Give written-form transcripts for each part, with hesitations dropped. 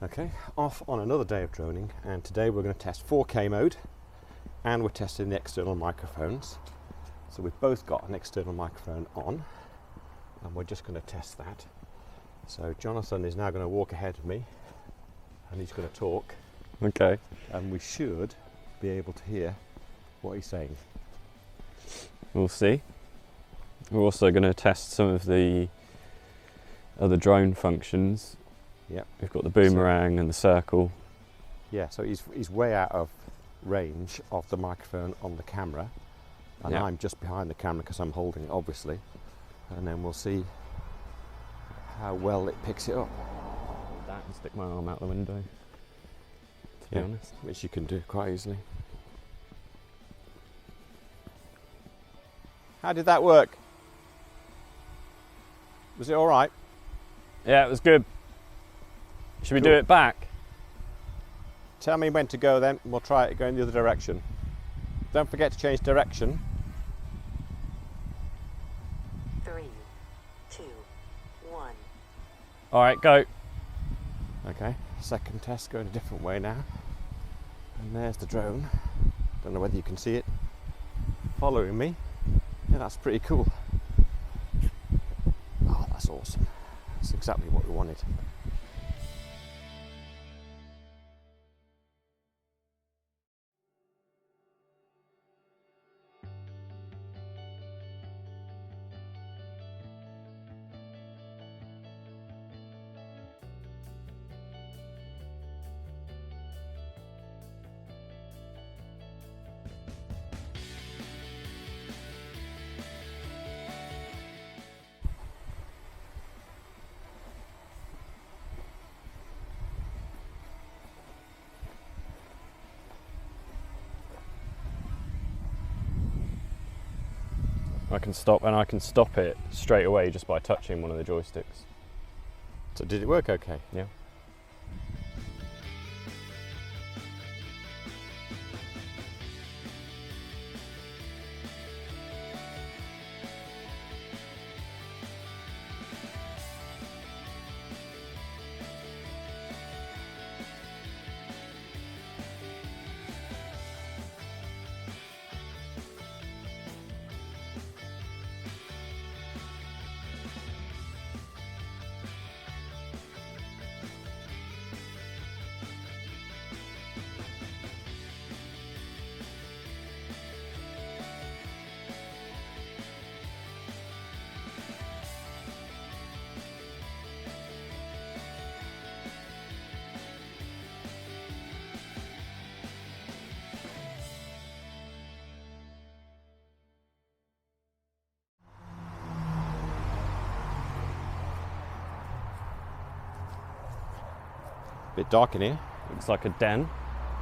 Okay, off on another day of droning, and today we're going to test 4K mode and we're testing the external microphones. So we've both got an external microphone on and we're just going to test that. So Jonathan is now going to walk ahead of me and he's going to talk. Okay. And we should be able to hear what he's saying. We'll see. We're also going to test some of the other drone functions. Yep. We've got the boomerang and the circle. Yeah, so he's way out of range of the microphone on the camera, and Yeah. I'm just behind the camera because I'm holding it, obviously. And then we'll see how well it picks it up. That and stick my arm out the window, to be honest. Which you can do quite easily. How did that work? Was it all right? Yeah, it was good. Should we do Cool. it back? Tell me when to go then, and we'll try it going the other direction. Don't forget to change direction. 3, 2, 1. All right, go. Okay, second test going a different way now. And there's the drone. Don't know whether you can see it following me. Yeah, that's pretty cool. Oh, that's awesome. That's exactly what we wanted. I can stop, and I can stop it straight away just by touching one of the joysticks. So did it work okay? Yeah. Bit dark in here. Looks like a den,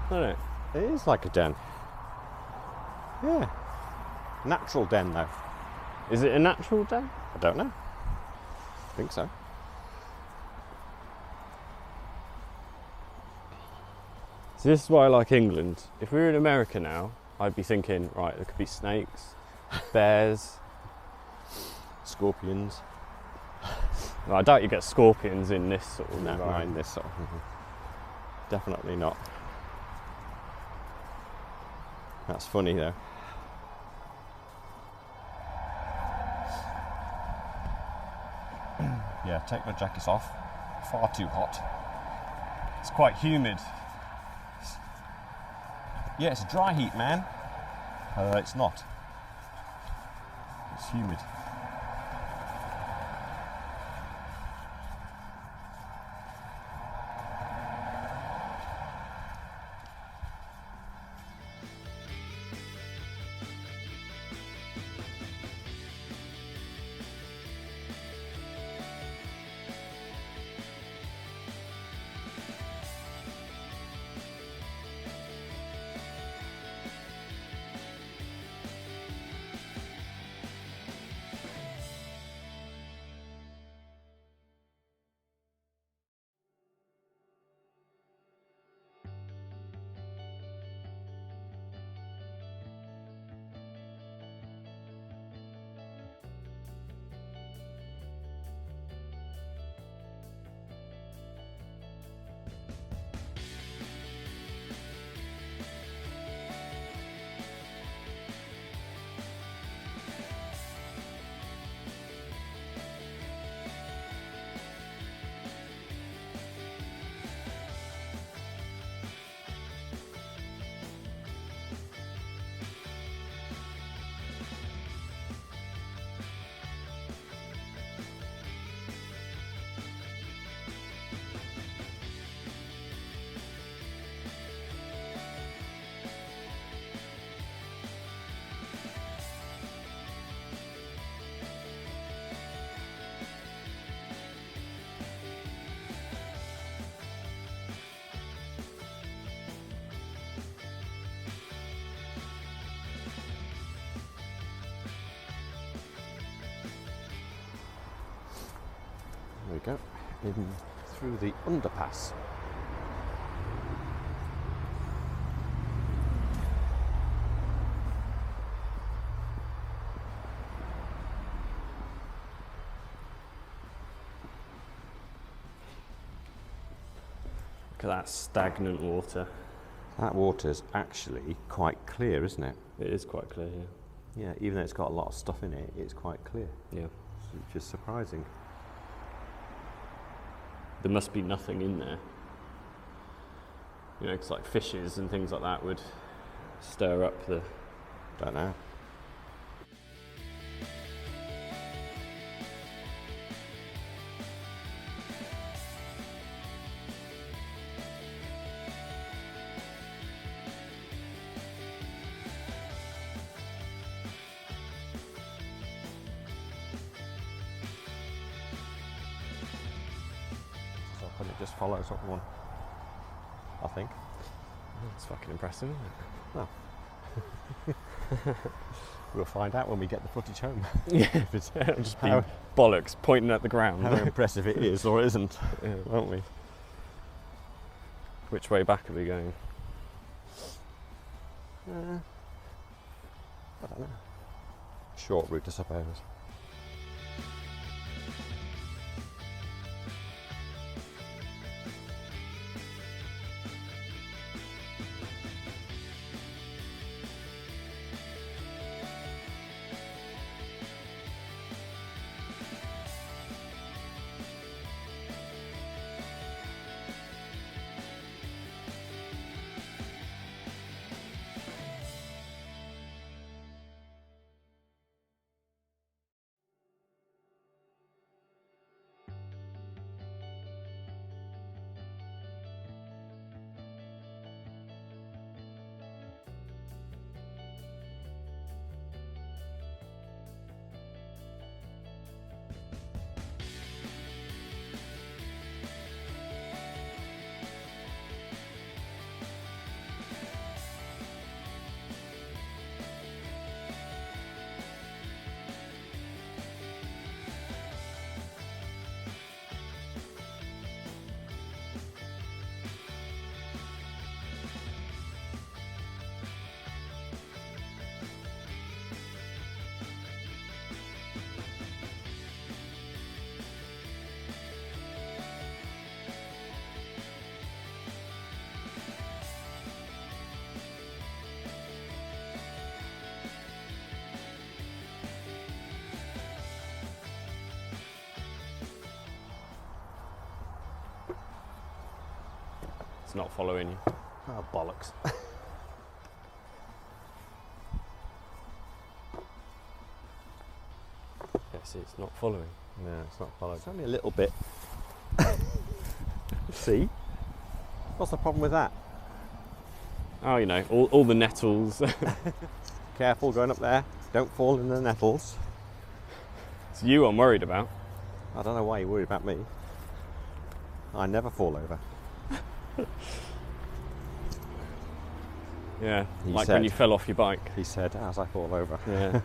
doesn't it? It is like a den. Yeah. Natural den though. Is it a natural den? I don't know. I think so. So this is why I like England. If we were in America now, I'd be thinking, right, there could be snakes, bears. Scorpions. Well, I doubt you get scorpions in this sort of No, not in environment. this sort of. Definitely not. That's funny though. Yeah, take my jackets off. Far too hot. It's quite humid. Yeah, it's dry heat, man. It's not. It's humid. go. In through the underpass. Look at that stagnant water. That water's actually quite clear, isn't it? It is quite clear, yeah. Yeah, even though it's got a lot of stuff in it, it's quite clear, Yeah. which is surprising. There must be nothing in there. You know, because like fishes and things like that would stir up the... Don't know. So can it just follow someone? I think. That's fucking impressive, isn't Well, we'll find out when we get the footage home. it? Yeah. If it's It'll just be how, bollocks pointing at the ground, how impressive it is or isn't. yeah, won't we? Which way back are we going? I don't know. Short route, I suppose. It's not following you. Oh, bollocks. Yeah, see, it's not following. No, it's not followed. It's only a little bit. See? What's the problem with that? Oh, you know, all the nettles. Careful going up there. Don't fall in the nettles. It's you I'm worried about. I don't know why you're worried about me. I never fall over. Yeah, He like said. when you fell off your bike. He said as I fall over. Yeah.